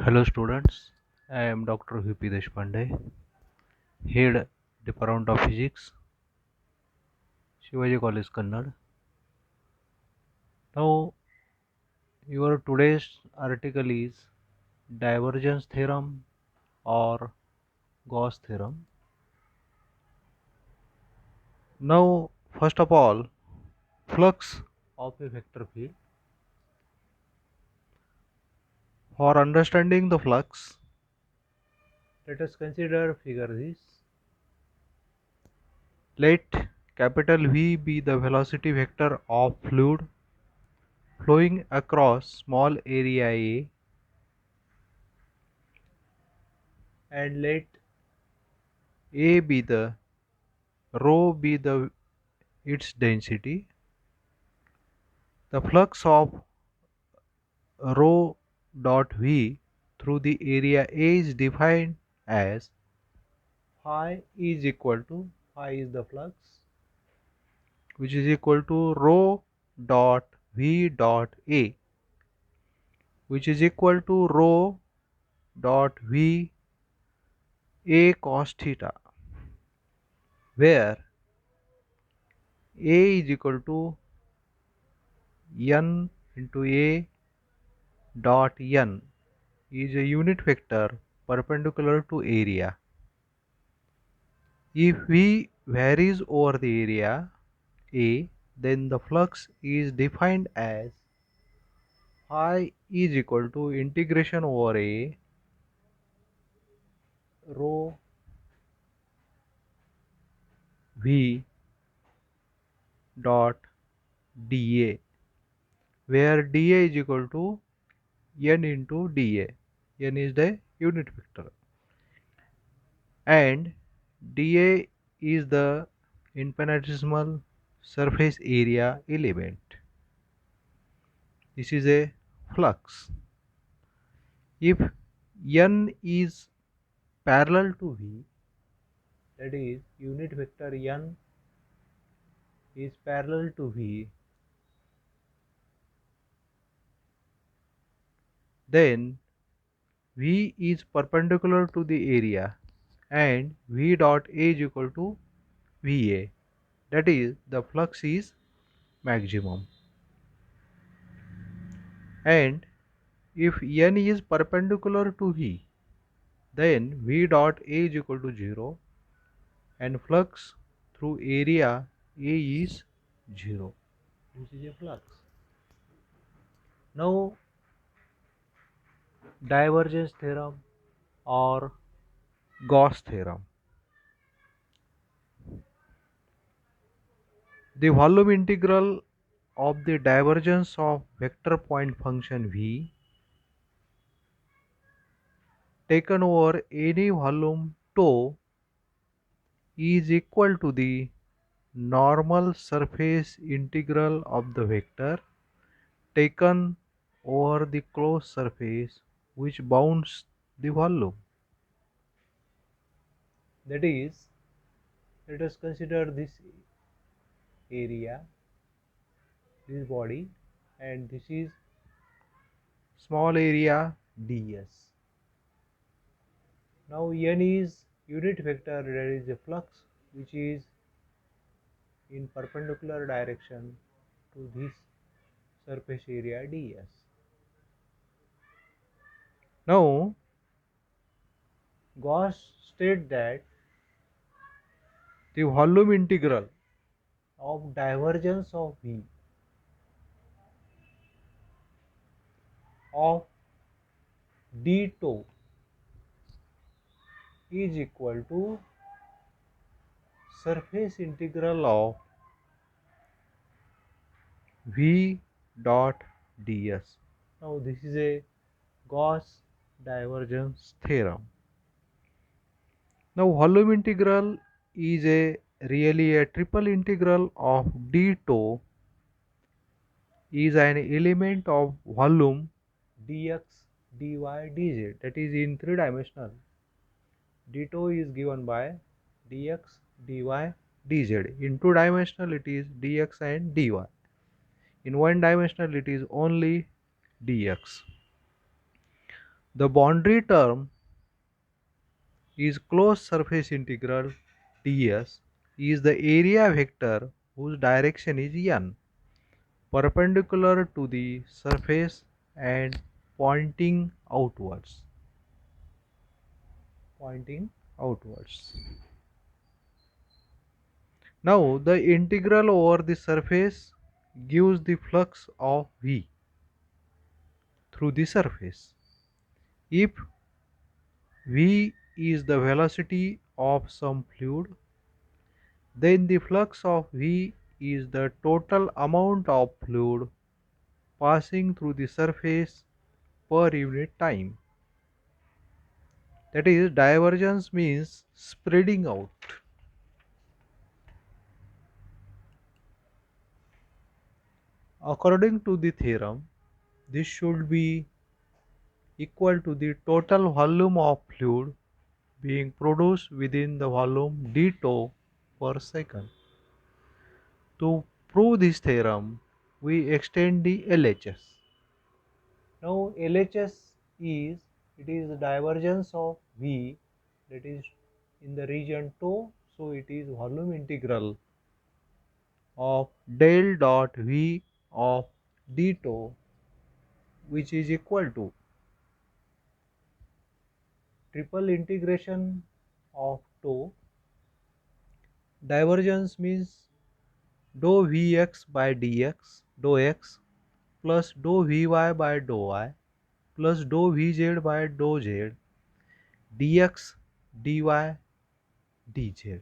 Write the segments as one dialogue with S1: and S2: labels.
S1: Hello students, I am Dr. V.P. Deshpande, Head Department of Physics, Shivaji College, Kannada. Now, your today's article is divergence theorem or Gauss theorem. Now, first of all, flux of a vector field. For understanding the flux, let us consider figure this. Let capital V be the velocity vector of fluid flowing across small area A, and let A be the rho be the its density. The flux of rho dot V through the area A is defined as phi is equal to, phi is the flux, which is equal to rho dot V dot A, which is equal to rho dot V A cos theta, where A is equal to n into A dot n is a unit vector perpendicular to area. If V varies over the area A, then the flux is defined as phi is equal to integration over A rho V dot dA, where dA is equal to n into dA. N is the unit vector and dA is the infinitesimal surface area element. This is a flux. If n is parallel to V, that is unit vector n is parallel to V, then V is perpendicular to the area and V dot A is equal to VA, that is the flux is maximum. And if n is perpendicular to V, then V dot A is equal to 0 and flux through area A is 0. This is a flux. Now, divergence theorem or Gauss theorem. The volume integral of the divergence of vector point function V taken over any volume tau is equal to the normal surface integral of the vector taken over the closed surface which bounds the volume. That is, let us consider this area, this body, and this is small area ds. Now n is unit vector, that is a flux which is in perpendicular direction to this surface area ds. Now Gauss states that the volume integral of divergence of V of d tau is equal to surface integral of V dot ds. Now this is a Gauss divergence theorem. Now volume integral is really a triple integral of d tau is an element of volume dx, dy, dz, that is in three dimensional. D tau is given by dx, dy, dz. In two dimensional it is dx and dy. In one dimensional it is only dx. The boundary term is closed surface integral ds is the area vector whose direction is n, perpendicular to the surface and pointing outwards. Pointing outwards. Now the integral over the surface gives the flux of V through the surface. If V is the velocity of some fluid, then the flux of V is the total amount of fluid passing through the surface per unit time. That is, divergence means spreading out. According to the theorem, this should be equal to the total volume of fluid being produced within the volume d tau per second. To prove this theorem, we extend the LHS. Now LHS is the divergence of V, that is in the region tau, so it is volume integral of del dot V of d tau, which is equal to triple integration of tau. Divergence means dou Vx by dx, dou x, plus dou Vy by dou y, plus dou Vz by dou z, dx, dy, dz.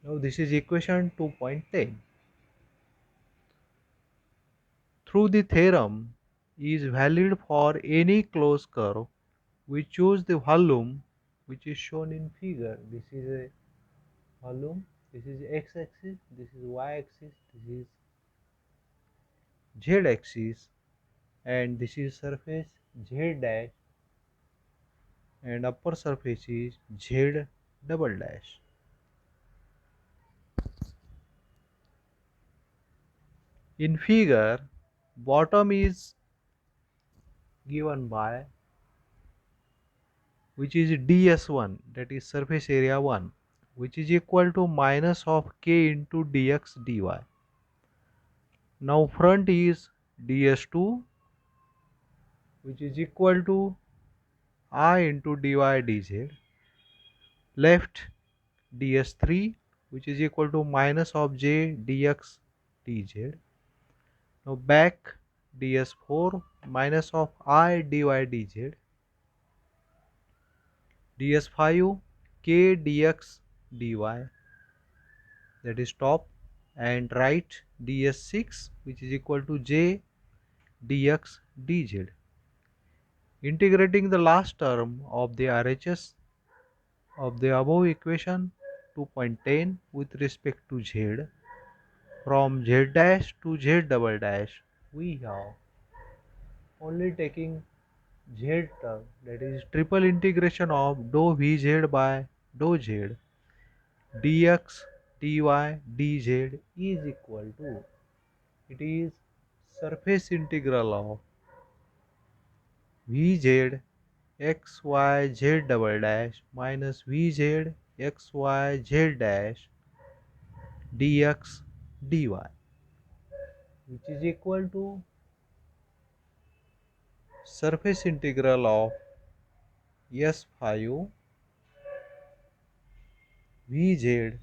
S1: Now this is equation 2.10. Through the theorem is valid for any closed curve, we choose the volume which is shown in figure. This is a volume, this is x-axis, this is y-axis, this is z-axis, and this is surface z dash, and upper surface is z double dash. In figure, bottom is given by, which is ds1, that is surface area 1, which is equal to minus of k into dx dy. Now front is ds2, which is equal to I into dy dz. Left ds3, which is equal to minus of j dx dz. Now back ds4 minus of I dy dz. ds5 k dx dy, that is top, and right ds6, which is equal to j dx dz. Integrating the last term of the RHS of the above equation 2.10 with respect to z, from z dash to z double dash, we have only taking z term, that is triple integration of dou Vz by dou z dx dy dz is equal to, it is surface integral of Vz x y z double dash minus Vz x y z dash dx dy, which is equal to surface integral of S5 Vz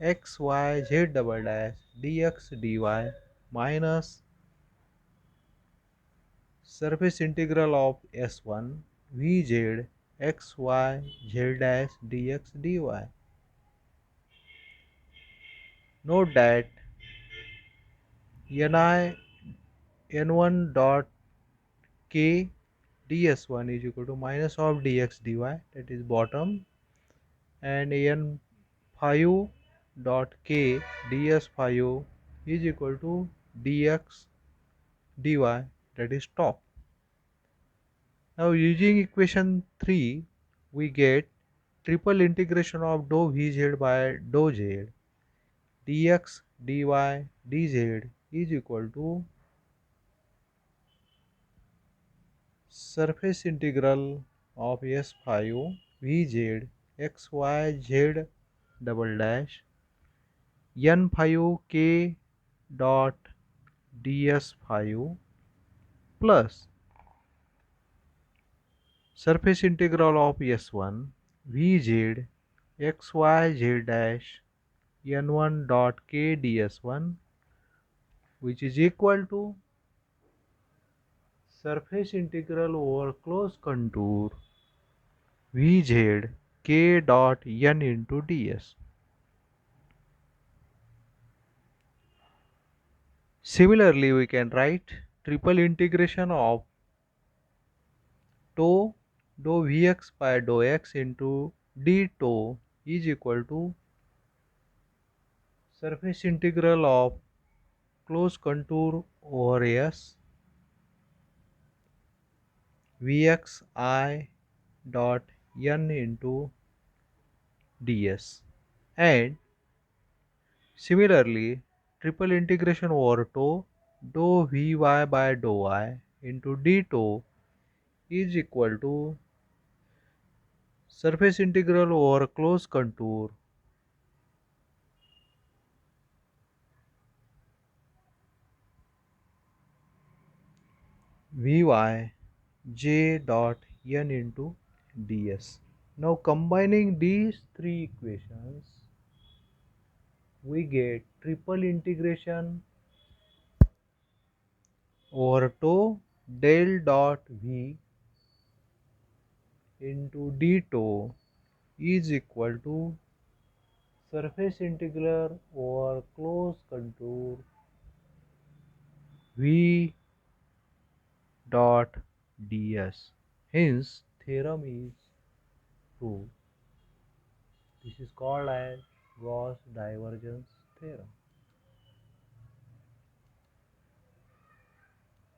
S1: x y z double dash dx dy minus surface integral of S1 Vz x y z dash dx dy. Note that Ni n1 dot k ds1 is equal to minus of dx dy, that is bottom, and n5 dot k ds5 is equal to dx dy, that is top. Now using equation 3, we get triple integration of dou Vz by dou z dx dy dz is equal to surface integral of S5 Vz xyz double dash n5 k dot ds5 plus surface integral of S1 Vz xyz dash n1 dot k ds1, which is equal to surface integral over closed contour Vz k dot n into ds. Similarly, we can write triple integration of tau dou Vx by dou x into d tau is equal to surface integral of closed contour over S Vx I dot n into ds. And similarly, triple integration over tau dou Vy by dou I into d tau is equal to surface integral over closed contour Vy j dot n into ds. Now combining these three equations, we get triple integration over tau del dot v into d tau is equal to surface integral over closed contour v dot ds. Hence, theorem is proved. This is called as Gauss divergence theorem.